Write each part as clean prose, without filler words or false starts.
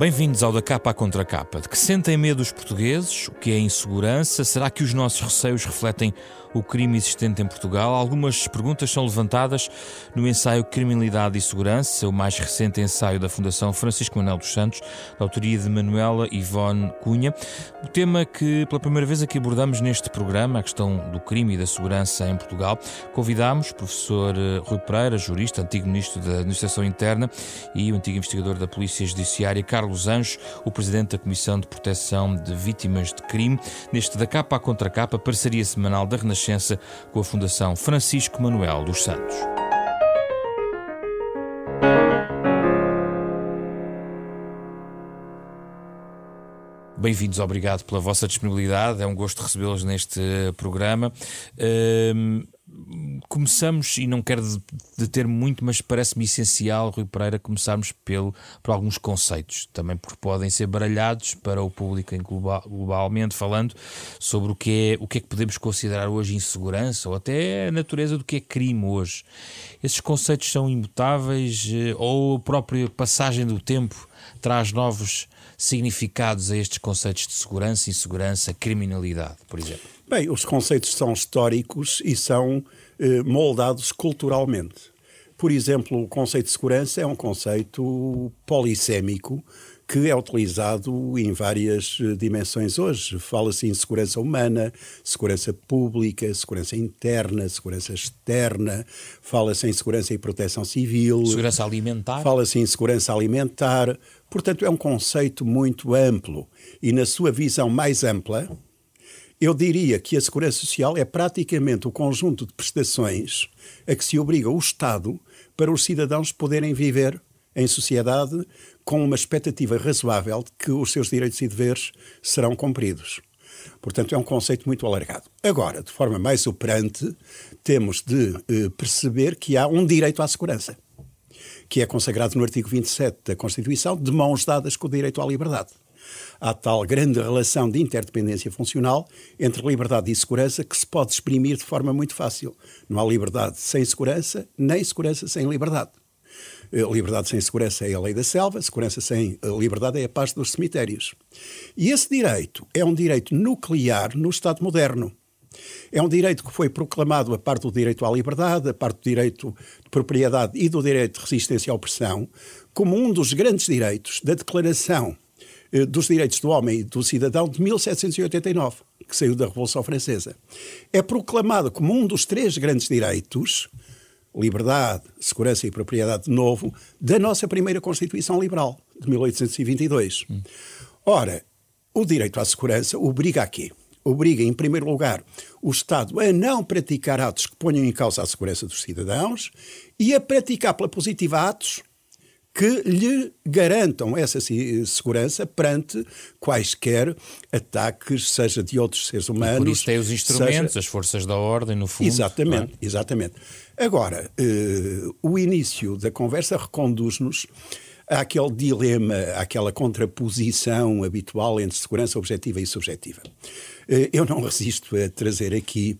Bem-vindos ao Da Capa à Contra Capa. De que sentem medo os portugueses? O que é insegurança? Será que os nossos receios refletem o crime existente em Portugal? Algumas perguntas são levantadas no ensaio Criminalidade e Segurança, o mais recente ensaio da Fundação Francisco Manuel dos Santos, da autoria de Manuela Ivone Cunha. O tema que pela primeira vez aqui abordamos neste programa, a questão do crime e da segurança em Portugal, convidámos o professor Rui Pereira, jurista, antigo ministro da Administração Interna e o antigo investigador da Polícia Judiciária, Carlos Anjos, o presidente da Comissão de Proteção de Vítimas de Crime, neste Da Capa à Contra Capa, parceria semanal da Renascença com a Fundação Francisco Manuel dos Santos. Bem-vindos, obrigado pela vossa disponibilidade, é um gosto recebê-los neste programa. Começamos, e não quero deter muito, mas parece-me essencial, Rui Pereira, começarmos por alguns conceitos, também porque podem ser baralhados para o público globalmente falando, sobre o que é que podemos considerar hoje insegurança, ou até a natureza do que é crime hoje. Esses conceitos são imutáveis, ou a própria passagem do tempo traz novos significados a estes conceitos de segurança, insegurança, criminalidade, por exemplo? Bem, os conceitos são históricos e são moldados culturalmente. Por exemplo, o conceito de segurança é um conceito polissémico que é utilizado em várias dimensões hoje. Fala-se em segurança humana, segurança pública, segurança interna, segurança externa, fala-se em segurança e proteção civil. Segurança alimentar. Fala-se em segurança alimentar. Portanto, é um conceito muito amplo. E na sua visão mais ampla, eu diria que a segurança social é praticamente o conjunto de prestações a que se obriga o Estado para os cidadãos poderem viver em sociedade com uma expectativa razoável de que os seus direitos e deveres serão cumpridos. Portanto, é um conceito muito alargado. Agora, de forma mais operante, temos de perceber que há um direito à segurança, que é consagrado no artigo 27 da Constituição, de mãos dadas com o direito à liberdade. Há tal grande relação de interdependência funcional entre liberdade e segurança que se pode exprimir de forma muito fácil. Não há liberdade sem segurança, nem segurança sem liberdade. Liberdade sem segurança é a lei da selva, segurança sem liberdade é a paz dos cemitérios. E esse direito é um direito nuclear no Estado moderno. É um direito que foi proclamado, a parte do direito à liberdade, a parte do direito de propriedade e do direito de resistência à opressão, como um dos grandes direitos da Declaração dos Direitos do Homem e do Cidadão de 1789, que saiu da Revolução Francesa. É proclamado como um dos três grandes direitos, liberdade, segurança e propriedade, de novo, da nossa primeira Constituição Liberal, de 1822. Ora, o direito à segurança obriga a quê? Obriga, em primeiro lugar, o Estado a não praticar atos que ponham em causa a segurança dos cidadãos e a praticar pela positiva atos que lhe garantam essa segurança perante quaisquer ataques, seja de outros seres humanos. E por isso tem os instrumentos, as forças da ordem, no fundo. Exatamente, exatamente. Agora, o início da conversa reconduz-nos àquele dilema, àquela contraposição habitual entre segurança objetiva e subjetiva. Eu não resisto a trazer aqui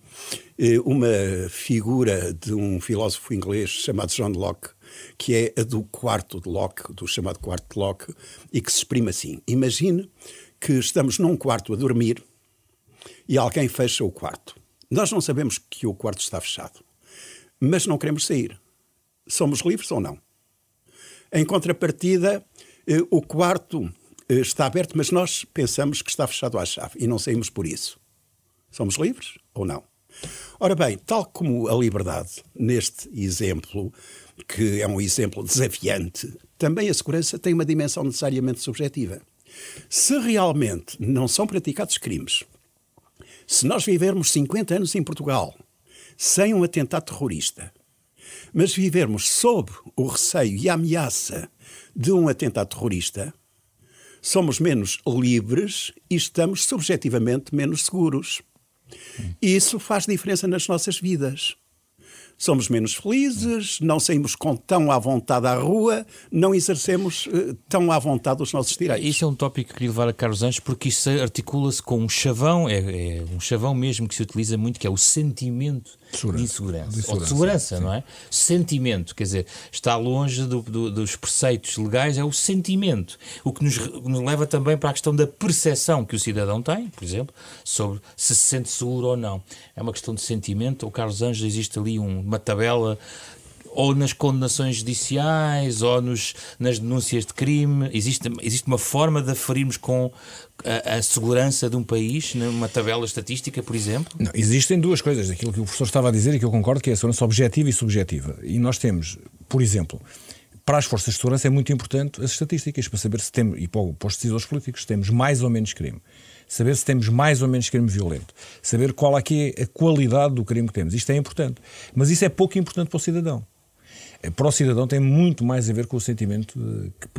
uma figura de um filósofo inglês chamado John Locke, que é a do quarto de Locke, do chamado quarto de Locke, e que se exprime assim. Imagine que estamos num quarto a dormir e alguém fecha o quarto. Nós não sabemos que o quarto está fechado, mas não queremos sair. Somos livres ou não? Em contrapartida, o quarto está aberto, mas nós pensamos que está fechado à chave e não saímos por isso. Somos livres ou não? Ora bem, tal como a liberdade, neste exemplo, que é um exemplo desafiante, também a segurança tem uma dimensão necessariamente subjetiva. Se realmente não são praticados crimes, se nós vivermos 50 anos em Portugal sem um atentado terrorista, mas vivermos sob o receio e a ameaça de um atentado terrorista, somos menos livres e estamos subjetivamente menos seguros. E isso faz diferença nas nossas vidas. Somos menos felizes, não saímos tão à vontade à rua, não exercemos tão à vontade os nossos direitos. Isso é um tópico que queria levar a Carlos Anjos, porque isso articula-se com um chavão, é um chavão mesmo que se utiliza muito, que é o sentimento de insegurança. Ou de segurança, não é? Sentimento, quer dizer, está longe dos preceitos legais, é o sentimento. O que nos leva também para a questão da percepção que o cidadão tem, por exemplo, sobre se sente seguro ou não. É uma questão de sentimento. O Carlos Anjos, existe ali uma tabela, ou nas condenações judiciais, ou nas denúncias de crime. Existe uma forma de aferirmos com a segurança de um país, numa tabela estatística, por exemplo? Não, existem duas coisas, aquilo que o professor estava a dizer e que eu concordo, que é a segurança objetiva e subjetiva. E nós temos, por exemplo, para as forças de segurança é muito importante as estatísticas, para saber se temos, e para os decisores políticos, se temos mais ou menos crime. Saber se temos mais ou menos crime violento. Saber qual é que é a qualidade do crime que temos. Isto é importante. Mas isso é pouco importante para o cidadão. Para o cidadão tem muito mais a ver com o sentimento,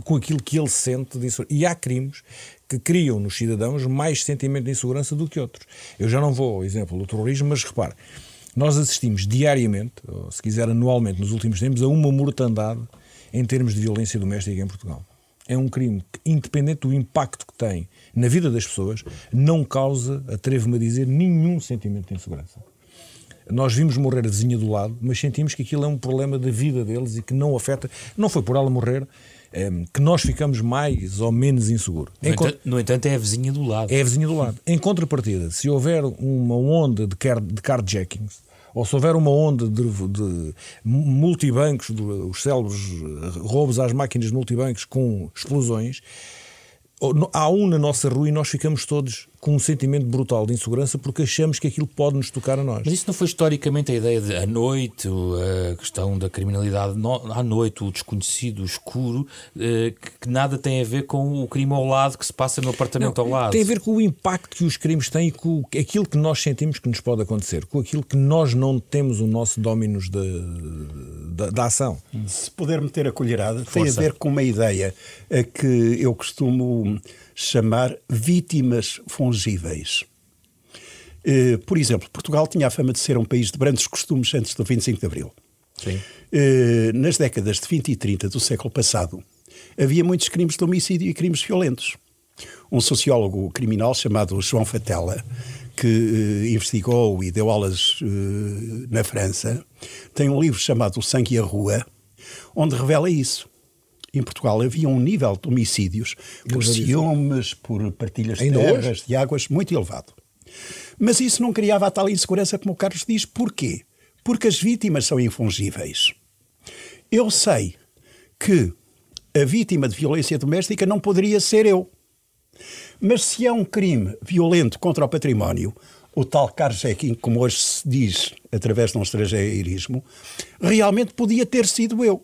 com aquilo que ele sente de insegurança. E há crimes que criam nos cidadãos mais sentimento de insegurança do que outros. Eu já não vou ao exemplo do terrorismo, mas repare, nós assistimos diariamente, ou se quiser anualmente nos últimos tempos, a uma mortandade em termos de violência doméstica em Portugal. É um crime que, independente do impacto que tem na vida das pessoas, não causa, atrevo-me a dizer, nenhum sentimento de insegurança. Nós vimos morrer a vizinha do lado, mas sentimos que aquilo é um problema da vida deles e que não afeta, não foi por ela morrer, que nós ficamos mais ou menos inseguros. No entanto, é a vizinha do lado. É a vizinha do lado. Em contrapartida, se houver uma onda de carjackings, ou se houver uma onda de multibancos, os célebres roubos às máquinas de multibancos com explosões, há na nossa rua e nós ficamos todos com um sentimento brutal de insegurança porque achamos que aquilo pode nos tocar a nós. Mas isso não foi historicamente a ideia de a noite, a questão da criminalidade à noite, o desconhecido, o escuro, que nada tem a ver com o crime ao lado que se passa no apartamento ao lado? Tem a ver com o impacto que os crimes têm e com aquilo que nós sentimos que nos pode acontecer, com aquilo que nós não temos o nosso dominos da ação. Se puder meter a colherada, tem a ver com uma ideia a que eu costumo chamar vítimas fungíveis. Por exemplo, Portugal tinha a fama de ser um país de brandos costumes antes do 25 de Abril. Sim. Nas décadas de 20 e 30 do século passado, havia muitos crimes de homicídio e crimes violentos. Um sociólogo criminal chamado João Fatella, que investigou e deu aulas na França, tem um livro chamado O Sangue e a Rua, onde revela isso. Em Portugal havia um nível de homicídios por ciúmes, por partilhas de terras, de águas, muito elevado. Mas isso não criava a tal insegurança como o Carlos diz. Porquê? Porque as vítimas são infungíveis. Eu sei que a vítima de violência doméstica não poderia ser eu. Mas se é um crime violento contra o património, o tal carjacking, como hoje se diz através de um estrangeirismo, realmente podia ter sido eu.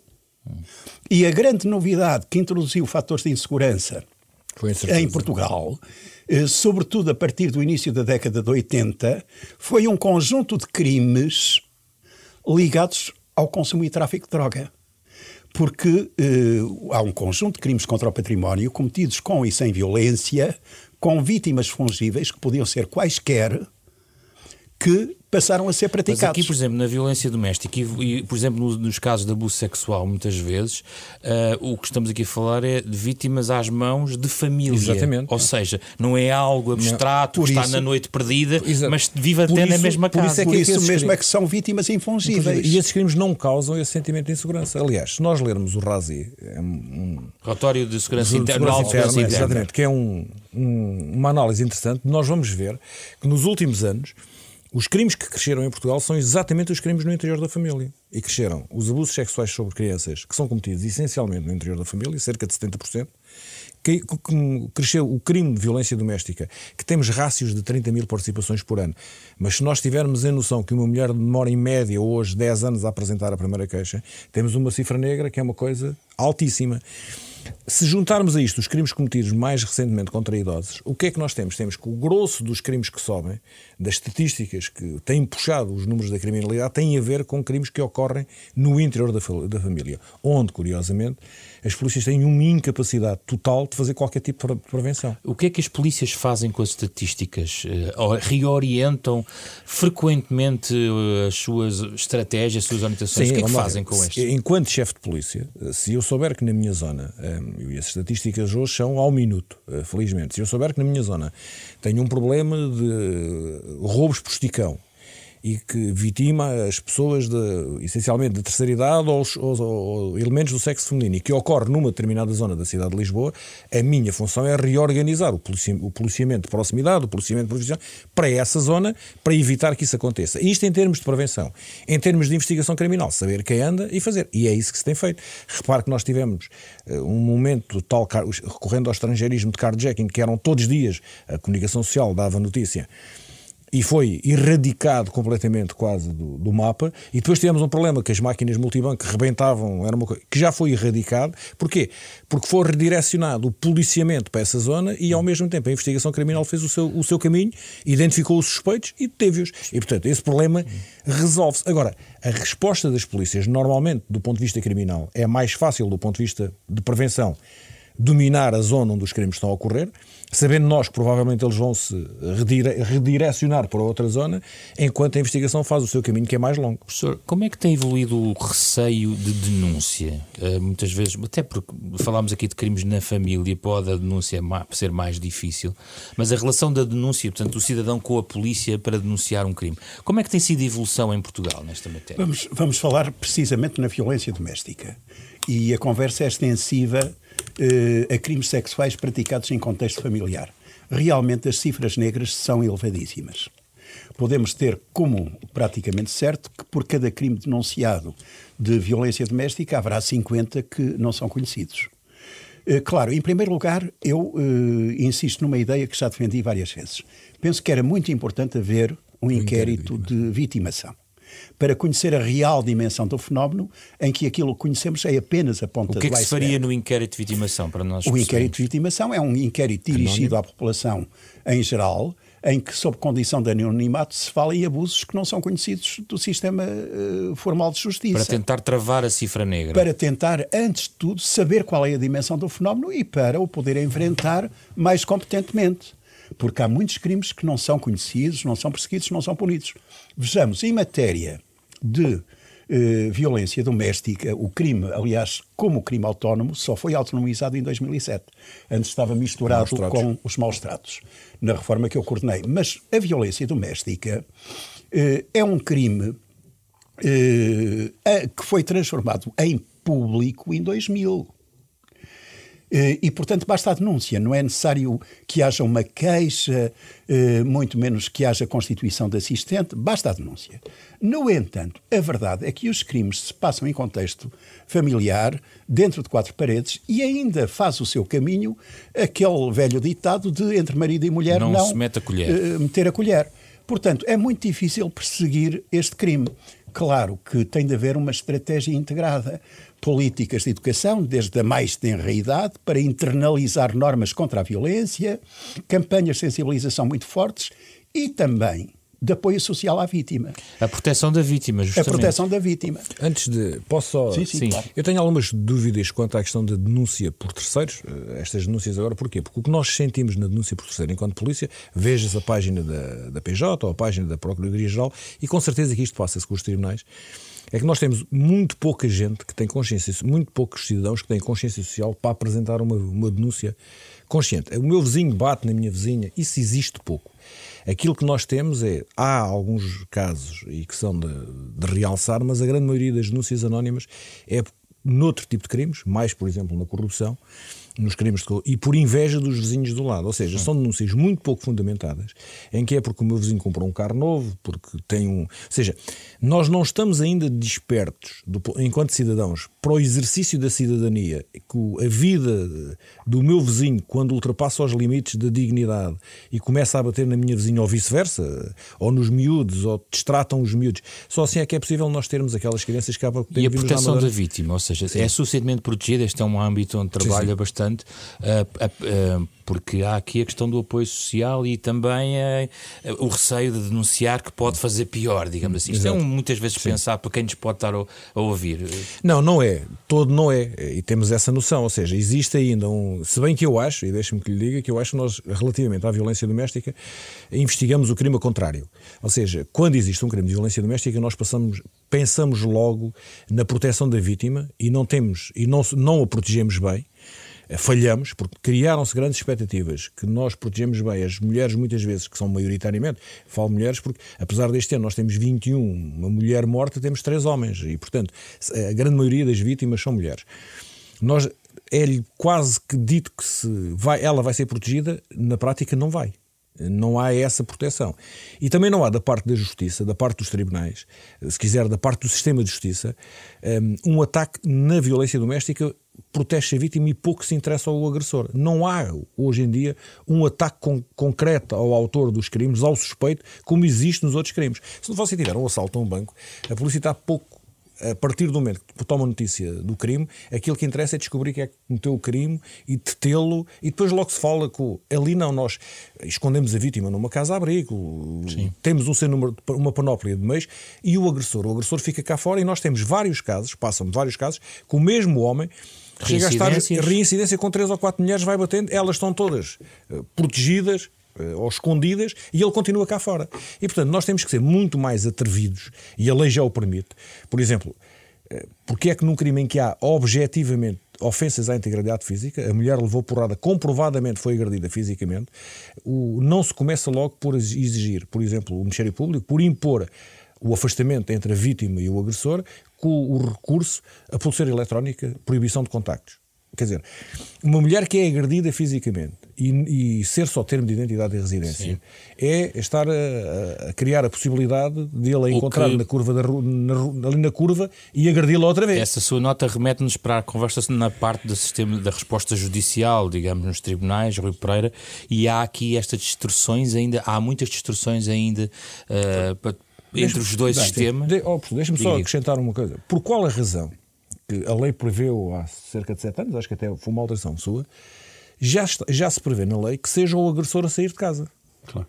E a grande novidade que introduziu fatores de insegurança em Portugal, sobretudo a partir do início da década de 80, foi um conjunto de crimes ligados ao consumo e tráfico de droga. Porque há um conjunto de crimes contra o património cometidos com e sem violência, com vítimas fungíveis, que podiam ser quaisquer, que passaram a ser praticados. Mas aqui, por exemplo, na violência doméstica e por exemplo, nos casos de abuso sexual, muitas vezes, o que estamos aqui a falar é de vítimas às mãos de família. Exatamente. Ou seja, não é algo abstrato que está na noite perdida, mas vive até na mesma casa. Por isso mesmo é que são vítimas infungíveis. E esses crimes não causam esse sentimento de insegurança. Aliás, se nós lermos o RASI, Relatório de Segurança Interna, exatamente, que é uma análise interessante, nós vamos ver que nos últimos anos os crimes que cresceram em Portugal são exatamente os crimes no interior da família. E cresceram os abusos sexuais sobre crianças, que são cometidos essencialmente no interior da família, cerca de 70%. Cresceu o crime de violência doméstica, que temos rácios de 30 mil participações por ano. Mas se nós tivermos em noção que uma mulher demora em média hoje 10 anos a apresentar a primeira queixa, temos uma cifra negra que é uma coisa altíssima. Se juntarmos a isto os crimes cometidos mais recentemente contra idosos, o que é que nós temos? Temos que o grosso dos crimes que sobem, das estatísticas que têm puxado os números da criminalidade, têm a ver com crimes que ocorrem no interior da família, onde, curiosamente, as polícias têm uma incapacidade total de fazer qualquer tipo de prevenção. O que é que as polícias fazem com as estatísticas? Reorientam frequentemente as suas estratégias, as suas orientações? Sim, o que é que fazem com isto? Enquanto chefe de polícia, se eu souber que na minha zona, e as estatísticas hoje são ao minuto, felizmente, se eu souber que na minha zona tenho um problema de roubos por esticão e que vitima as pessoas essencialmente de terceira idade ou elementos do sexo feminino e que ocorre numa determinada zona da cidade de Lisboa, a minha função é reorganizar o policiamento de proximidade, o policiamento profissional para essa zona, para evitar que isso aconteça. Isto em termos de prevenção. Em termos de investigação criminal, saber quem anda e fazer. E é isso que se tem feito. Repare que nós tivemos um momento tal, recorrendo ao estrangeirismo de carjacking, que eram todos os dias, a comunicação social dava notícia, e foi erradicado completamente quase do mapa, e depois tivemos um problema que as máquinas multibanco rebentavam, era uma coisa que já foi erradicado. Porquê? Porque foi redirecionado o policiamento para essa zona e ao mesmo tempo a investigação criminal fez o seu caminho, identificou os suspeitos e deteve-os. E portanto esse problema resolve-se. Agora, a resposta das polícias normalmente do ponto de vista criminal é mais fácil do ponto de vista de prevenção, dominar a zona onde os crimes estão a ocorrer, sabendo nós que provavelmente eles vão se redirecionar para outra zona, enquanto a investigação faz o seu caminho, que é mais longo. Professor, como é que tem evoluído o receio de denúncia? Muitas vezes, até porque falámos aqui de crimes na família, pode a denúncia ser mais difícil, mas a relação da denúncia, portanto, do cidadão com a polícia para denunciar um crime, como é que tem sido a evolução em Portugal nesta matéria? Vamos falar precisamente na violência doméstica. E a conversa é extensiva a crimes sexuais praticados em contexto familiar. Realmente as cifras negras são elevadíssimas. Podemos ter como praticamente certo que por cada crime denunciado de violência doméstica haverá 50 que não são conhecidos. Claro, em primeiro lugar, eu insisto numa ideia que já defendi várias vezes. Penso que era muito importante haver um inquérito de vitimação, para conhecer a real dimensão do fenómeno, em que aquilo que conhecemos é apenas a ponta do iceberg. O que é que se faria no inquérito de vitimação para nós? O inquérito de vitimação é um inquérito dirigido à população em geral, em que, sob condição de anonimato, se fala em abusos que não são conhecidos do sistema formal de justiça. Para tentar travar a cifra negra. Para tentar, antes de tudo, saber qual é a dimensão do fenómeno e para o poder enfrentar mais competentemente. Porque há muitos crimes que não são conhecidos, não são perseguidos, não são punidos. Vejamos, em matéria de violência doméstica, o crime, aliás, como crime autónomo, só foi autonomizado em 2007. Antes estava misturado com os maus-tratos, na reforma que eu coordenei. Mas a violência doméstica é um crime que foi transformado em público em 2000. E, portanto, basta a denúncia. Não é necessário que haja uma queixa, muito menos que haja constituição de assistente. Basta a denúncia. No entanto, a verdade é que os crimes se passam em contexto familiar, dentro de quatro paredes, e ainda faz o seu caminho aquele velho ditado de entre marido e mulher não se mete a colher. Meter a colher. Portanto, é muito difícil perseguir este crime. Claro que tem de haver uma estratégia integrada. Políticas de educação, desde a mais tenra idade, para internalizar normas contra a violência, campanhas de sensibilização muito fortes e também de apoio social à vítima. A proteção da vítima, justamente. A proteção da vítima. Antes de... Posso só... Sim. Claro. Eu tenho algumas dúvidas quanto à questão da denúncia por terceiros. Estas denúncias agora, porquê? Porque o que nós sentimos na denúncia por terceiro enquanto polícia, veja-se a página da PJ ou a página da Procuradoria-Geral, e com certeza que isto passa-se com os tribunais, é que nós temos muito pouca gente que tem consciência, muito poucos cidadãos que têm consciência social para apresentar uma denúncia consciente. O meu vizinho bate na minha vizinha, isso existe pouco. Aquilo que nós temos há alguns casos, e que são de realçar, mas a grande maioria das denúncias anónimas é noutro tipo de crimes, mais, por exemplo, na corrupção, nos crimes e por inveja dos vizinhos do lado. Ou seja, são denúncias muito pouco fundamentadas, em que é porque o meu vizinho comprou um carro novo, porque tem um... Ou seja, nós não estamos ainda despertos, enquanto cidadãos, para o exercício da cidadania, que a vida do meu vizinho, quando ultrapassa os limites da dignidade e começa a bater na minha vizinha ou vice-versa, ou nos miúdos, ou destratam os miúdos, só assim é que é possível nós termos aquelas crianças que há pouco tempo... E a proteção da vítima, ou seja, é suficientemente protegida. Este é um âmbito onde trabalha bastante, porque há aqui a questão do apoio social e também o receio de denunciar que pode fazer pior, digamos assim. Isto é muitas vezes pensar para quem nos pode estar a ouvir. Não é. Todo não é. E temos essa noção. Ou seja, existe ainda se bem que eu acho, e deixe-me que lhe diga, que eu acho que nós, relativamente à violência doméstica, investigamos o crime ao contrário. Ou seja, quando existe um crime de violência doméstica, nós pensamos logo na proteção da vítima e não a protegemos bem. falhamos, porque criaram-se grandes expectativas que nós protegemos bem as mulheres, muitas vezes, que são maioritariamente, falo mulheres, porque apesar deste ano nós temos 21, uma mulher morta, temos 3 homens, e portanto a grande maioria das vítimas são mulheres. É-lhe quase que dito que ela vai ser protegida, na prática não vai. Não há essa proteção. E também não há da parte da justiça, da parte dos tribunais, se quiser, da parte do sistema de justiça, um ataque na violência doméstica protege a vítima e pouco se interessa ao agressor. Não há, hoje em dia, um ataque concreto ao autor dos crimes, ao suspeito, como existe nos outros crimes. Se você tiver um assalto a um banco, a polícia está pouco. A partir do momento que toma notícia do crime, aquilo que interessa é descobrir quem é que cometeu o crime e detê-lo, e depois logo se fala com... Ali não, nós escondemos a vítima numa casa-abrigo, temos uma panóplia de meios, e o agressor fica cá fora, e nós temos vários casos, passam vários casos, que o mesmo homem chega a estar reincidência com 3 ou 4 mulheres, vai batendo, elas estão todas protegidas ou escondidas, e ele continua cá fora. E, portanto, nós temos que ser muito mais atrevidos, e a lei já o permite. Por exemplo, porque é que num crime em que há objetivamente ofensas à integridade física, a mulher levou porrada, comprovadamente foi agredida fisicamente, não se começa logo por exigir, por exemplo, o Ministério Público, por impor o afastamento entre a vítima e o agressor, com o recurso à pulseira eletrónica, proibição de contactos. Quer dizer, uma mulher que é agredida fisicamente e ser só termo de identidade e residência é estar a criar a possibilidade de ele a encontrar na curva ali na curva e agredi-la outra vez. Essa sua nota remete-nos para a conversa na parte do sistema da resposta judicial, digamos, nos tribunais, Rui Pereira, e há aqui estas distorções ainda, há muitas distorções ainda entre os dois sistemas. Deixa-me só acrescentar uma coisa. Por qual a razão que a lei preveu há cerca de 7 anos, acho que até foi uma alteração sua, já se prevê na lei que seja o agressor a sair de casa. Claro.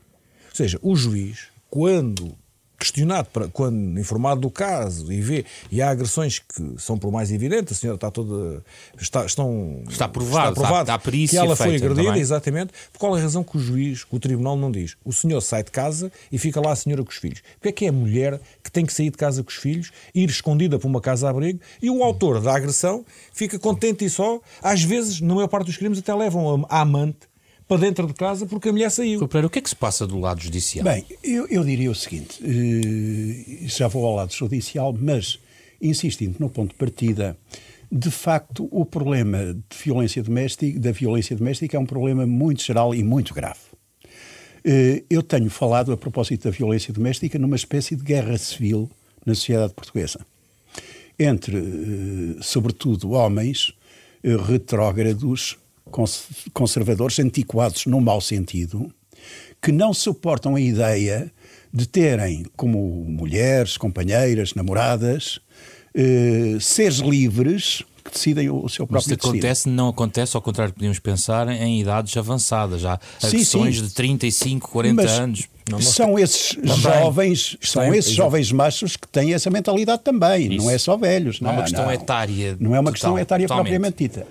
Ou seja, o juiz, quando questionado, quando informado do caso e há agressões que são por mais evidentes, a senhora está toda... Está provado está a perícia que ela feita, foi agredida, também. Exatamente. Por qual é a razão que o juiz, que o tribunal não diz? O senhor sai de casa e fica lá a senhora com os filhos. Porque é a mulher que tem que sair de casa com os filhos, ir escondida para uma casa-abrigo, e o autor da agressão fica contente e só, às vezes, na maior parte dos crimes, até levam a amante para dentro de casa porque a mulher saiu. Pereira, o que é que se passa do lado judicial? Bem, eu diria o seguinte, já vou ao lado judicial, mas insistindo no ponto de partida, de facto o problema da violência doméstica é um problema muito geral e muito grave. Eu tenho falado a propósito da violência doméstica numa espécie de guerra civil na sociedade portuguesa, entre, sobretudo, homens retrógrados, conservadores, antiquados no mau sentido, que não suportam a ideia de terem como mulheres, companheiras, namoradas, seres livres que decidem o seu próprio destino. Não acontece, ao contrário do que podíamos pensar, em idades avançadas, já agressões de 35, 40 anos. São esses jovens machos que têm essa mentalidade também, não é só velhos. Não é uma questão etária. Não é uma questão etária propriamente dita.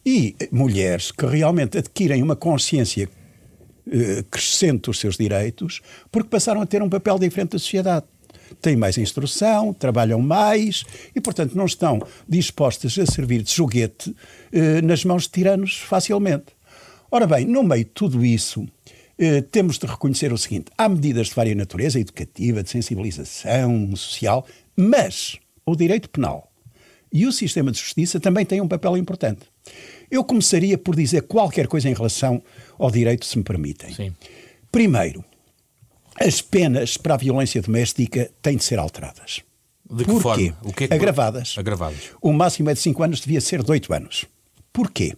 E mulheres que realmente adquirem uma consciência crescente dos seus direitos porque passaram a ter um papel diferente da sociedade. Têm mais instrução, trabalham mais e, portanto, não estão dispostas a servir de joguete nas mãos de tiranos facilmente. Ora bem, no meio de tudo isso, temos de reconhecer o seguinte: há medidas de várias natureza, educativa, de sensibilização social, mas o direito penal e o sistema de justiça também têm um papel importante. Eu começaria por dizer qualquer coisa em relação ao direito, se me permitem. Sim. Primeiro, as penas para a violência doméstica têm de ser alteradas. De que forma? O que é que... Agravadas. O máximo é de 5 anos, devia ser de 8 anos. Porquê?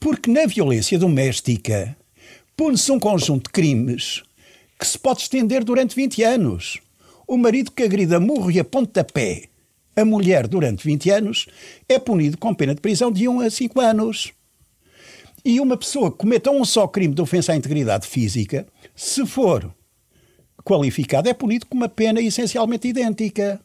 Porque na violência doméstica põe-se um conjunto de crimes que se pode estender durante 20 anos. O marido que agride a murro e a pontapé a mulher durante 20 anos é punido com pena de prisão de 1 a 5 anos. E uma pessoa que cometa um só crime de ofensa à integridade física, se for qualificado, é punido com uma pena essencialmente idêntica.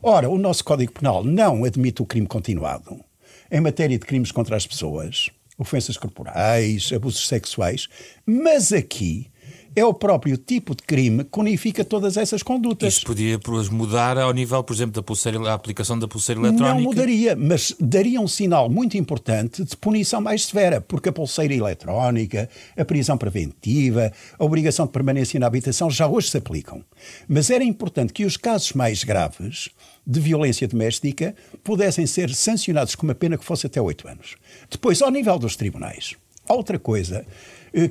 Ora, o nosso Código Penal não admite o crime continuado em matéria de crimes contra as pessoas, ofensas corporais, abusos sexuais, mas aqui É o próprio tipo de crime que unifica todas essas condutas. Isso podia mudar ao nível, por exemplo, da aplicação da pulseira eletrónica? Não mudaria, mas daria um sinal muito importante de punição mais severa, porque a pulseira eletrónica, a prisão preventiva, a obrigação de permanência na habitação já hoje se aplicam. Mas era importante que os casos mais graves de violência doméstica pudessem ser sancionados com uma pena que fosse até 8 anos. Depois, ao nível dos tribunais, há outra coisa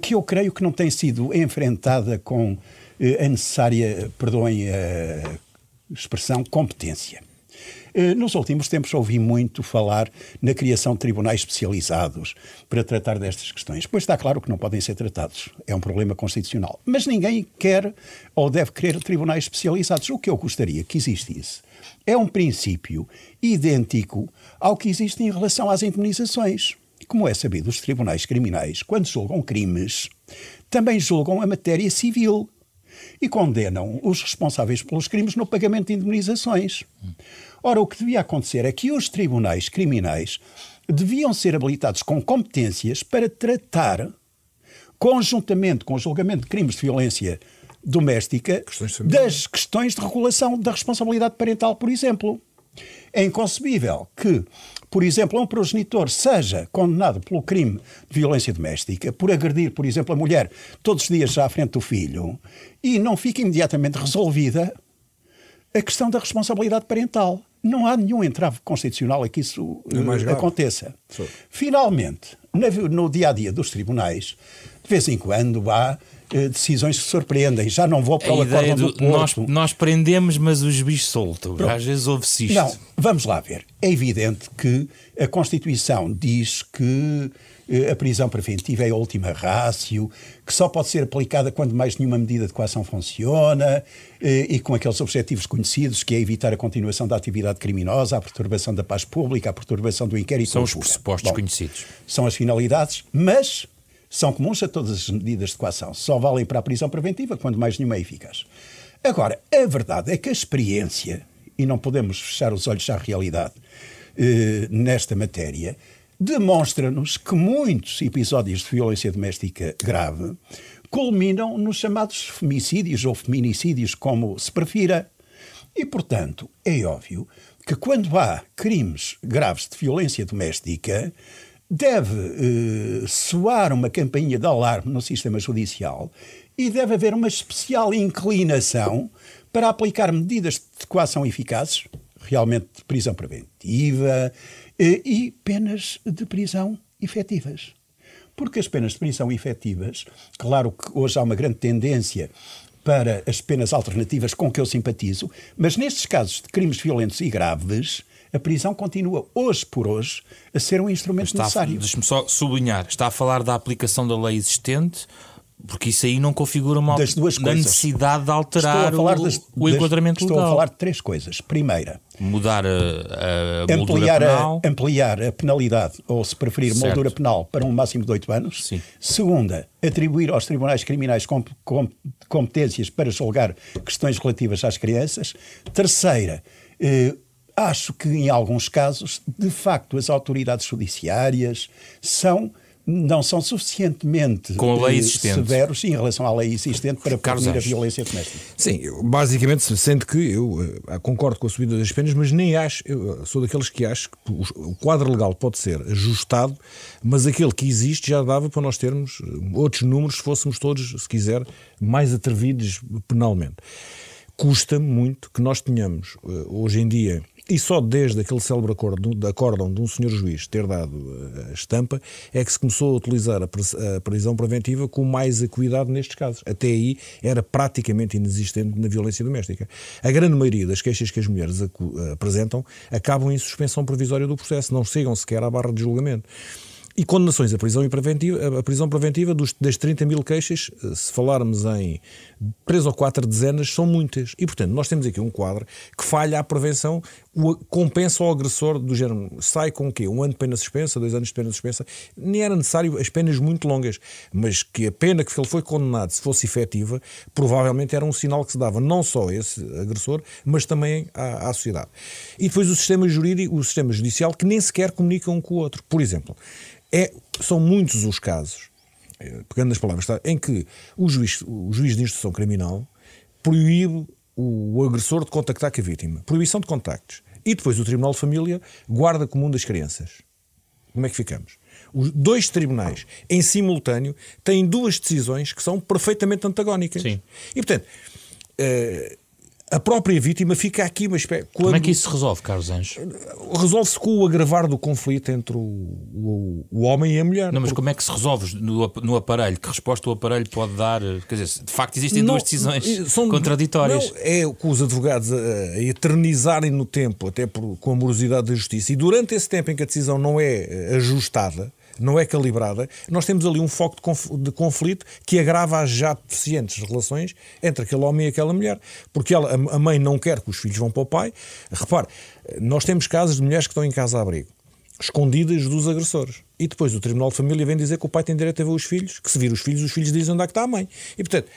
que eu creio que não tem sido enfrentada com a necessária, perdoem a expressão, competência. Nos últimos tempos ouvi muito falar na criação de tribunais especializados para tratar destas questões. Pois está claro que não podem ser tratados. É um problema constitucional. Mas ninguém quer ou deve querer tribunais especializados. O que eu gostaria que existisse é um princípio idêntico ao que existe em relação às indemnizações. Como é sabido, os tribunais criminais, quando julgam crimes, também julgam a matéria civil e condenam os responsáveis pelos crimes no pagamento de indemnizações. Ora, o que devia acontecer é que os tribunais criminais deviam ser habilitados com competências para tratar, conjuntamente com o julgamento de crimes de violência doméstica, das questões de regulação da responsabilidade parental, por exemplo. É inconcebível que, por exemplo, um progenitor seja condenado pelo crime de violência doméstica, por agredir, por exemplo, a mulher todos os dias já à frente do filho, e não fique imediatamente resolvida a questão da responsabilidade parental. Não há nenhum entrave constitucional a que isso aconteça. Finalmente, no dia-a-dia dos tribunais, de vez em quando há decisões que surpreendem. Já não vou para o acórdão do Porto. Nós prendemos, mas os bichos soltam. Às vezes ouve-se isto. Não, vamos lá ver. É evidente que a Constituição diz que a prisão preventiva é a última ratio, que só pode ser aplicada quando mais nenhuma medida de coação funciona e com aqueles objetivos conhecidos, que é evitar a continuação da atividade criminosa, a perturbação da paz pública, a perturbação do inquérito. São os pressupostos conhecidos. São as finalidades, mas são comuns a todas as medidas de coação. Só valem para a prisão preventiva quando mais nenhuma é eficaz. Agora, a verdade é que a experiência, e não podemos fechar os olhos à realidade nesta matéria, demonstra-nos que muitos episódios de violência doméstica grave culminam nos chamados femicídios ou feminicídios, como se prefira. E, portanto, é óbvio que quando há crimes graves de violência doméstica, deve soar uma campainha de alarme no sistema judicial e deve haver uma especial inclinação para aplicar medidas de coação eficazes, realmente de prisão preventiva, e penas de prisão efetivas. Porque as penas de prisão efetivas, claro que hoje há uma grande tendência para as penas alternativas com que eu simpatizo, mas nestes casos de crimes violentos e graves, a prisão continua, hoje por hoje, a ser um instrumento necessário. Deixe-me só sublinhar, está a falar da aplicação da lei existente, porque isso aí não configura uma necessidade de alterar o enquadramento legal. Estou a falar de 3 coisas. Primeira, mudar a moldura penal. Ampliar a penalidade, ou se preferir, moldura penal para um máximo de 8 anos. Sim. Segunda, atribuir aos tribunais criminais competências para julgar questões relativas às crianças. Terceira, acho que em alguns casos, de facto, as autoridades judiciárias não são suficientemente severos em relação à lei existente para prevenir a violência doméstica. Sim, basicamente, sendo que eu concordo com a subida das penas, mas nem acho, eu sou daqueles que acho que o quadro legal pode ser ajustado, mas aquele que existe já dava para nós termos outros números, se fôssemos todos, se quiser, mais atrevidos penalmente. Custa-me muito que nós tenhamos, hoje em dia, e só desde aquele célebre acórdão de um senhor juiz ter dado a estampa, é que se começou a utilizar a prisão preventiva com mais acuidade nestes casos. Até aí era praticamente inexistente na violência doméstica. A grande maioria das queixas que as mulheres apresentam acabam em suspensão provisória do processo, não chegam sequer à barra de julgamento. E condenações à prisão preventiva, das 30 mil queixas, se falarmos em 3 ou 4 dezenas, são muitas. E, portanto, nós temos aqui um quadro que falha a prevenção, compensa o agressor do género. Sai com o quê? 1 ano de pena suspensa, 2 anos de pena suspensa. Nem era necessário as penas muito longas, mas que a pena que ele foi condenado, se fosse efetiva, provavelmente era um sinal que se dava não só a esse agressor, mas também à sociedade. E depois o sistema jurídico, o sistema judicial, que nem sequer comunica um com o outro. Por exemplo, são muitos os casos pegando nas palavras, em que o juiz de instrução criminal proíbe o agressor de contactar com a vítima. Proibição de contactos. E depois o Tribunal de Família guarda comum das crianças. Como é que ficamos? Os dois tribunais, em simultâneo, têm duas decisões que são perfeitamente antagónicas. Sim. E, portanto, a própria vítima fica aqui... Mas, como é que isso se resolve, Carlos Anjos? Resolve-se com o agravar do conflito entre o homem e a mulher. Não, mas como é que se resolve no aparelho? Que resposta o aparelho pode dar? Quer dizer, de facto existem duas decisões contraditórias. Não, é com os advogados a eternizarem no tempo, até com a morosidade da justiça, e durante esse tempo em que a decisão não é ajustada, não é calibrada, nós temos ali um foco de conflito que agrava as já deficientes relações entre aquele homem e aquela mulher. Porque a mãe não quer que os filhos vão para o pai. Repare, nós temos casos de mulheres que estão em casa-abrigo, escondidas dos agressores. E depois o Tribunal de Família vem dizer que o pai tem direito a ver os filhos, que se vir os filhos dizem onde é que está a mãe. E, portanto,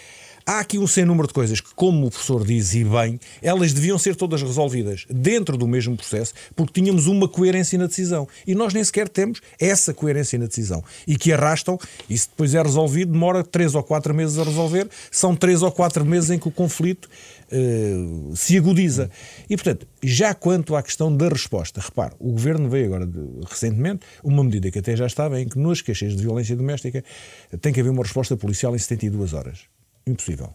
há aqui um sem número de coisas que, como o professor diz, e bem, elas deviam ser todas resolvidas dentro do mesmo processo, porque tínhamos uma coerência na decisão. E nós nem sequer temos essa coerência na decisão. E que arrastam, e se depois é resolvido, demora 3 ou 4 meses a resolver, são 3 ou 4 meses em que o conflito se agudiza. E, portanto, já quanto à questão da resposta, repare, o Governo veio agora, recentemente, uma medida que até já estava, em que nas queixas de violência doméstica tem que haver uma resposta policial em 72 horas. Impossível.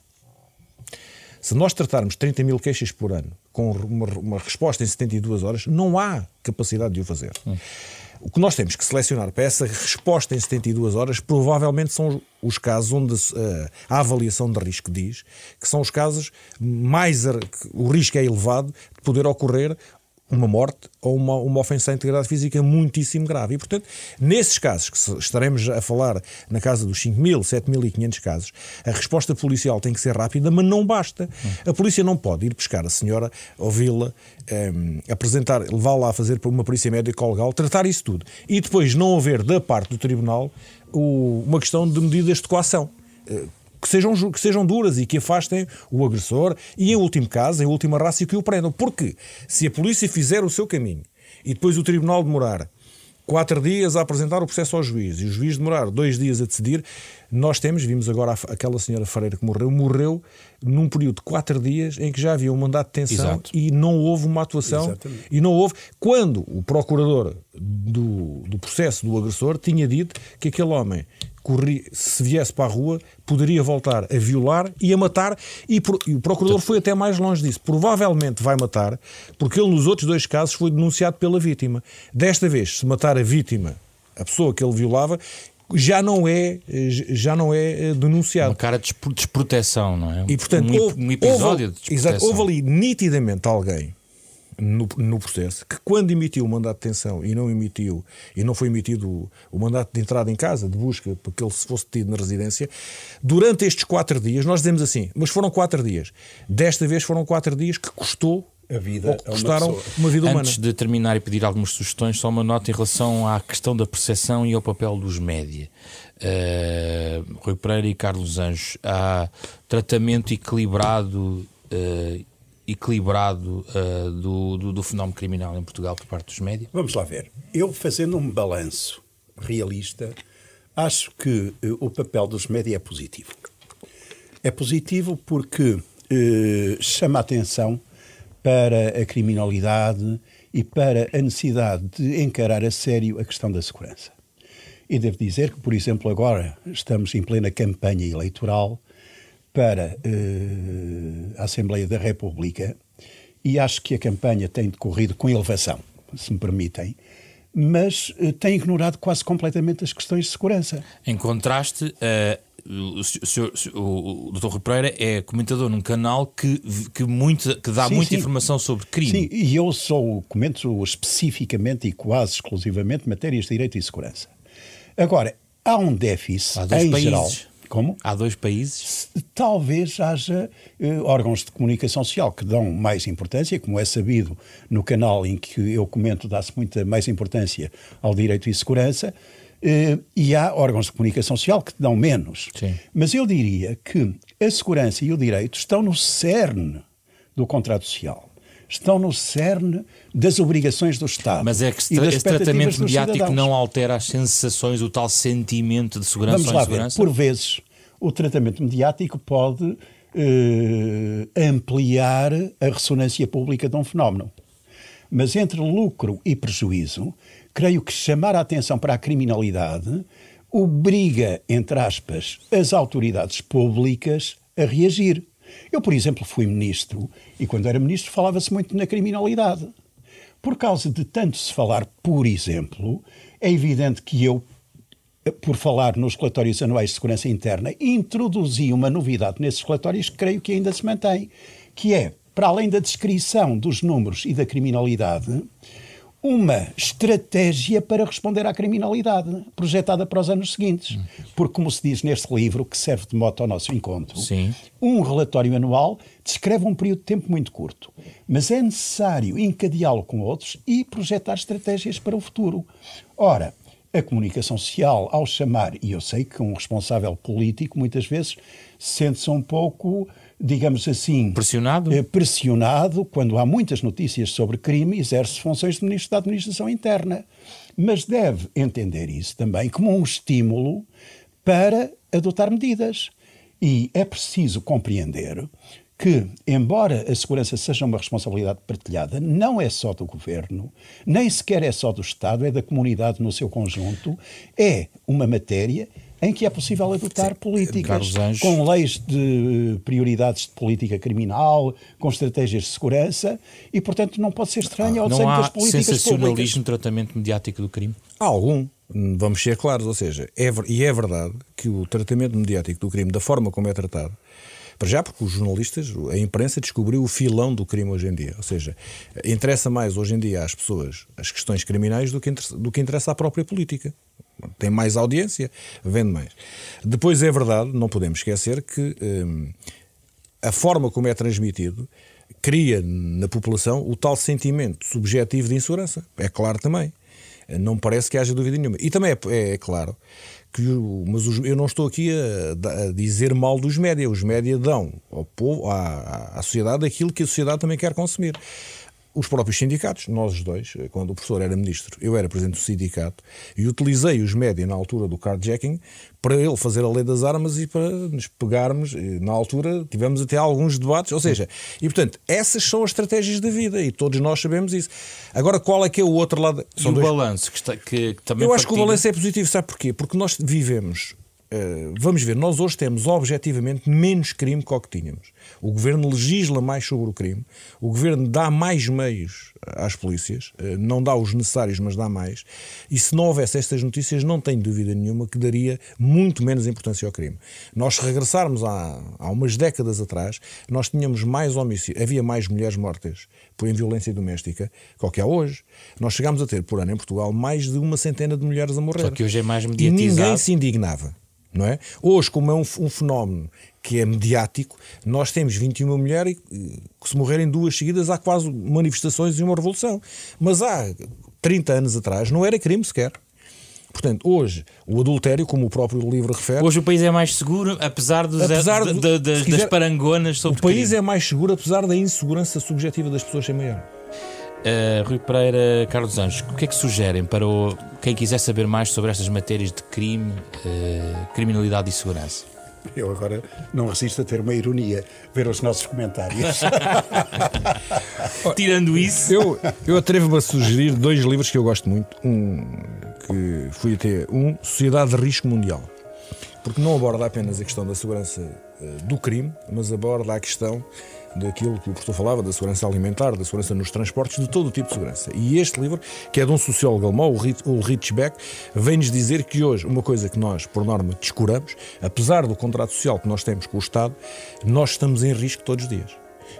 Se nós tratarmos 30 mil queixas por ano com uma resposta em 72 horas, não há capacidade de o fazer. O que nós temos que selecionar para essa resposta em 72 horas provavelmente são os casos onde a avaliação de risco diz que são os casos o risco é elevado de poder ocorrer uma morte ou uma ofensa à integridade física muitíssimo grave. E, portanto, nesses casos, que estaremos a falar na casa dos 5.000, 7.500 casos, a resposta policial tem que ser rápida, mas não basta. A polícia não pode ir buscar a senhora, ouvi-la, levá-la a fazer uma perícia médico-legal, tratar isso tudo. E depois não haver, da parte do tribunal, uma questão de medidas de coação. Que sejam duras e que afastem o agressor e, em último caso, em última rácio, que o prendam. Porque se a polícia fizer o seu caminho e depois o tribunal demorar 4 dias a apresentar o processo ao juiz e o juiz demorar 2 dias a decidir, vimos agora aquela senhora Freire que morreu num período de 4 dias em que já havia um mandato de detenção. Exato. E não houve uma atuação. Exatamente. E não houve, quando o procurador do processo do agressor tinha dito que aquele homem, se viesse para a rua, poderia voltar a violar e a matar, e o procurador foi até mais longe disso. Provavelmente vai matar, porque ele nos outros 2 casos foi denunciado pela vítima. Desta vez, se matar a vítima, a pessoa que ele violava, já não é denunciado. Uma cara de desproteção, não é? E, portanto, um episódio de desproteção. Exato, houve ali nitidamente alguém no processo, que quando emitiu o mandato de detenção e não foi emitido o mandato de entrada em casa, de busca, para que ele se fosse detido na residência, durante estes 4 dias, nós dizemos assim, mas foram 4 dias. Desta vez foram 4 dias que custaram uma vida humana. Antes de terminar e pedir algumas sugestões, só uma nota em relação à questão da percepção e ao papel dos média. Rui Pereira e Carlos Anjos, há tratamento equilibrado do fenómeno criminal em Portugal por parte dos média? Vamos lá ver. Eu, fazendo um balanço realista, acho que o papel dos média é positivo. É positivo porque chama a atenção para a criminalidade e para a necessidade de encarar a sério a questão da segurança. E devo dizer que, por exemplo, agora estamos em plena campanha eleitoral para a Assembleia da República e acho que a campanha tem decorrido com elevação, se me permitem, mas tem ignorado quase completamente as questões de segurança. Em contraste, o Dr. Rui Pereira é comentador num canal que dá muita informação sobre crime. Sim, e eu comento especificamente e quase exclusivamente matérias de direito e segurança. Agora, há um déficit em geral. Como? Há 2 países? Talvez haja órgãos de comunicação social que dão mais importância, como é sabido no canal em que eu comento, dá-se muita mais importância ao direito e segurança, e há órgãos de comunicação social que dão menos. Sim. Mas eu diria que a segurança e o direito estão no cerne do contrato social. estão no cerne das obrigações do Estado. Mas é que e das esse tratamento expectativas dos mediático cidadãos. não altera as sensações, o tal sentimento de segurança Vamos ou lá insegurança? ver. Por vezes, o tratamento mediático pode ampliar a ressonância pública de um fenómeno. Mas entre lucro e prejuízo, creio que chamar a atenção para a criminalidade obriga, entre aspas, as autoridades públicas a reagir. Eu, por exemplo, fui ministro e quando era ministro falava-se muito na criminalidade. Por causa de tanto se falar, por exemplo, é evidente que eu, por falar nos relatórios anuais de segurança interna, introduzi uma novidade nesses relatórios que creio que ainda se mantém, que é, para além da descrição dos números e da criminalidade, uma estratégia para responder à criminalidade, projetada para os anos seguintes. Porque, como se diz neste livro, que serve de mote ao nosso encontro, Sim. um relatório anual descreve um período de tempo muito curto, mas é necessário encadeá-lo com outros e projetar estratégias para o futuro. Ora, a comunicação social, ao chamar, e eu sei que um responsável político muitas vezes sente-se um pouco, digamos assim, pressionado quando há muitas notícias sobre crime e exerce funções de Ministro da Administração Interna. Mas deve entender isso também como um estímulo para adotar medidas. E é preciso compreender que, embora a segurança seja uma responsabilidade partilhada, não é só do Governo, nem sequer é só do Estado, é da comunidade no seu conjunto, é uma matéria em que é possível adotar políticas com leis de prioridades de política criminal, com estratégias de segurança e, portanto, não pode ser estranho ao desenho das políticas públicas. Não há sensacionalismo no tratamento mediático do crime? Há algum. Vamos ser claros, ou seja, é verdade que o tratamento mediático do crime, da forma como é tratado, para já porque os jornalistas, a imprensa descobriu o filão do crime hoje em dia. Ou seja, interessa mais hoje em dia às pessoas as questões criminais do que interessa à própria política. Tem mais audiência, vende mais. Depois é verdade, não podemos esquecer que a forma como é transmitido cria na população o tal sentimento subjetivo de insegurança. É claro também. Não parece que haja dúvida nenhuma. E também é claro que mas eu não estou aqui a dizer mal dos média. Os média dão ao povo, à sociedade, aquilo que a sociedade também quer consumir. Os próprios sindicatos, nós os dois, quando o professor era ministro, eu era presidente do sindicato e utilizei os média na altura do carjacking para ele fazer a lei das armas e para nos pegarmos. Na altura tivemos até alguns debates, ou seja, e portanto, essas são as estratégias da vida e todos nós sabemos isso. Agora, qual é que é o outro lado? São o balanço que também eu acho que o balanço é positivo, sabe porquê? Porque nós vivemos... vamos ver, nós hoje temos objetivamente menos crime que o que tínhamos. O Governo legisla mais sobre o crime, o Governo dá mais meios às polícias, não dá os necessários, mas dá mais, e se não houvesse estas notícias, não tenho dúvida nenhuma que daria muito menos importância ao crime. Nós, se regressarmos há umas décadas atrás, nós tínhamos mais homicídios, havia mais mulheres mortas por violência doméstica que o que há hoje. Nós chegámos a ter, por ano, em Portugal, mais de 100 de mulheres a morrer. Só que hoje é mais mediatizado. E ninguém se indignava. Não é? Hoje, como é um fenómeno que é mediático, nós temos 21 mulheres que se morrerem 2 seguidas, há quase manifestações e uma revolução. Mas há 30 anos atrás não era crime sequer. Portanto, hoje, o adultério, como o próprio livro refere... Hoje o país é mais seguro, apesar das parangonas sobre o país crime. É mais seguro, apesar da insegurança subjetiva das pessoas ser maior. Rui Pereira, Carlos Anjos, o que é que sugerem para quem quiser saber mais sobre estas matérias de crime, criminalidade e segurança? Eu agora não resisto a ter uma ironia, ver os nossos comentários. Tirando isso... Eu atrevo-me a sugerir 2 livros que eu gosto muito. Que fui até Sociedade de Risco Mundial. Porque não aborda apenas a questão da segurança do crime, mas aborda a questão daquilo que o professor falava, da segurança alimentar, da segurança nos transportes, de todo o tipo de segurança. E este livro, que é de um sociólogo alemão, o Ulrich Beck, vem-nos dizer que hoje, uma coisa que nós, por norma, descuramos, apesar do contrato social que nós temos com o Estado, nós estamos em risco todos os dias.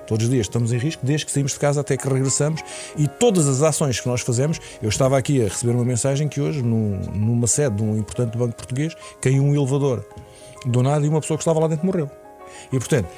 Todos os dias estamos em risco, desde que saímos de casa até que regressamos, e todas as ações que nós fazemos... Eu estava aqui a receber uma mensagem que hoje, numa sede de um importante banco português, caiu um elevador do nada e uma pessoa que estava lá dentro morreu. E, portanto,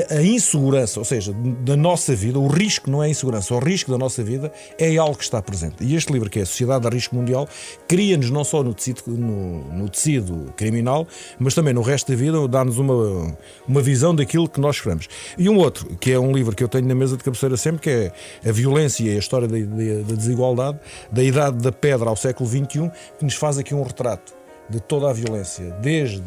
A insegurança, ou seja, da nossa vida, o risco não é a insegurança, o risco da nossa vida é algo que está presente. E este livro, que é a Sociedade de Risco Mundial, cria-nos não só no tecido criminal, mas também no resto da vida, dá-nos uma visão daquilo que nós esperamos. E um outro, que é um livro que eu tenho na mesa de cabeceira sempre, que é A Violência e a História da Desigualdade, da Idade da Pedra ao século XXI, que nos faz aqui um retrato de toda a violência, desde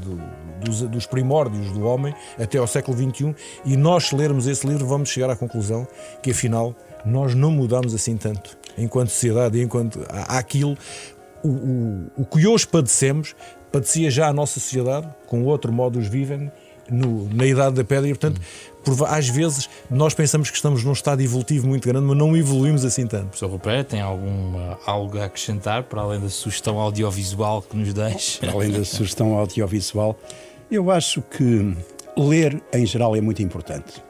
dos primórdios do homem até ao século XXI, e nós, se lermos esse livro, vamos chegar à conclusão que, afinal, nós não mudamos assim tanto enquanto sociedade, enquanto aquilo, o que hoje padecemos, padecia já a nossa sociedade, com outro modus vivendi, na Idade da Pedra, e, portanto, às vezes nós pensamos que estamos num estado evolutivo muito grande, mas não evoluímos assim tanto. Professor Roupeira, tem algo a acrescentar, para além da sugestão audiovisual que nos deixa? Para além da sugestão audiovisual, eu acho que ler, em geral, é muito importante.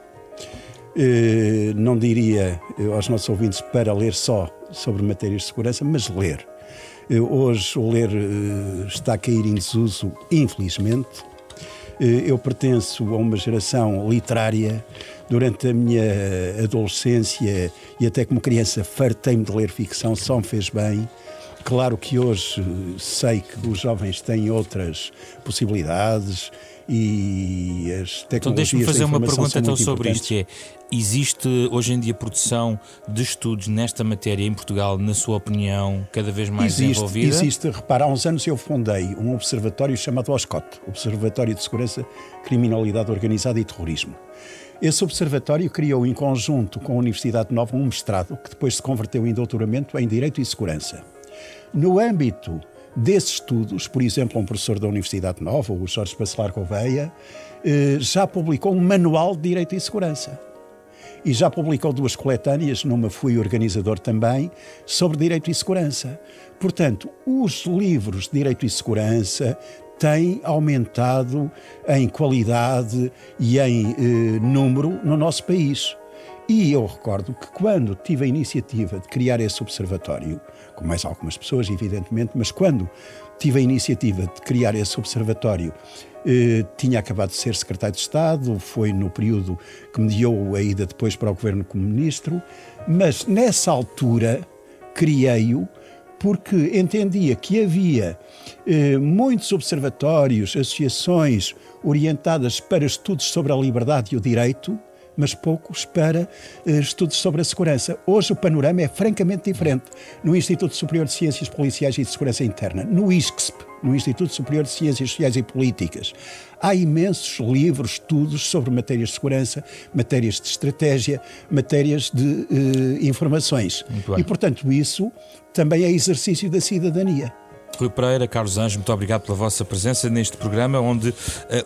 Não diria aos nossos ouvintes para ler só sobre matérias de segurança, mas ler. Hoje o ler está a cair em desuso, infelizmente. Eu pertenço a uma geração literária. Durante a minha adolescência e até como criança fartei-me de ler ficção, só me fez bem. Claro que hoje sei que os jovens têm outras possibilidades e as tecnologias. Então deixe-me fazer uma pergunta então sobre isto. isto, existe hoje em dia produção de estudos nesta matéria em Portugal, na sua opinião, cada vez mais desenvolvida? Existe. Repara, há uns anos eu fundei um observatório chamado OSCOT, Observatório de Segurança, Criminalidade Organizada e Terrorismo. Esse observatório criou em conjunto com a Universidade Nova um mestrado que depois se converteu em doutoramento em Direito e Segurança. No âmbito desses estudos, por exemplo, um professor da Universidade Nova, o Jorge Bacelar Gouveia, já publicou um manual de Direito e Segurança. E já publicou 2 coletâneas, numa fui organizador também, sobre Direito e Segurança. Portanto, os livros de Direito e Segurança têm aumentado em qualidade e em número no nosso país. E eu recordo que quando tive a iniciativa de criar esse observatório, com mais algumas pessoas, evidentemente, mas quando tive a iniciativa de criar esse observatório, tinha acabado de ser secretário de Estado, foi no período que mediou a ida depois para o governo como ministro, mas nessa altura criei-o porque entendia que havia muitos observatórios, associações orientadas para estudos sobre a liberdade e o direito, mas poucos para estudos sobre a segurança. Hoje o panorama é francamente diferente. No Instituto Superior de Ciências Policiais e de Segurança Interna, no ISCSP, no Instituto Superior de Ciências Sociais e Políticas, há imensos livros, estudos sobre matérias de segurança, matérias de estratégia, matérias de informações. E, portanto, isso também é exercício da cidadania. Rui Pereira, Carlos Anjos, muito obrigado pela vossa presença neste programa, onde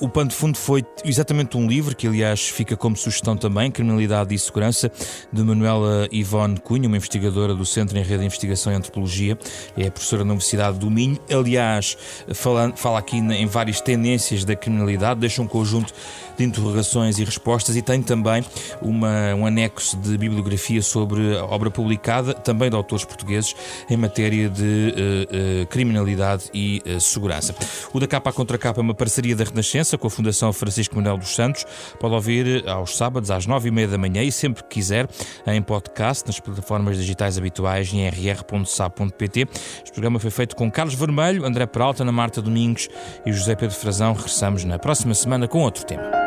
o pano de fundo foi exatamente um livro, que aliás fica como sugestão também, Criminalidade e Segurança, de Manuela Ivone Cunha, uma investigadora do Centro em Rede de Investigação e Antropologia, é professora na Universidade do Minho. Aliás, fala aqui em várias tendências da criminalidade, deixa um conjunto de interrogações e respostas e tem também um anexo de bibliografia sobre a obra publicada, também de autores portugueses, em matéria de criminalidade e segurança. O Da Capa à Contra Capa é uma parceria da Renascença com a Fundação Francisco Manuel dos Santos. Pode ouvir aos sábados às 9h30 da manhã e sempre que quiser em podcast, nas plataformas digitais habituais em rr.sa.pt. Este programa foi feito com Carlos Vermelho, André Peralta, Ana Marta Domingos e José Pedro Frazão. Regressamos na próxima semana com outro tema.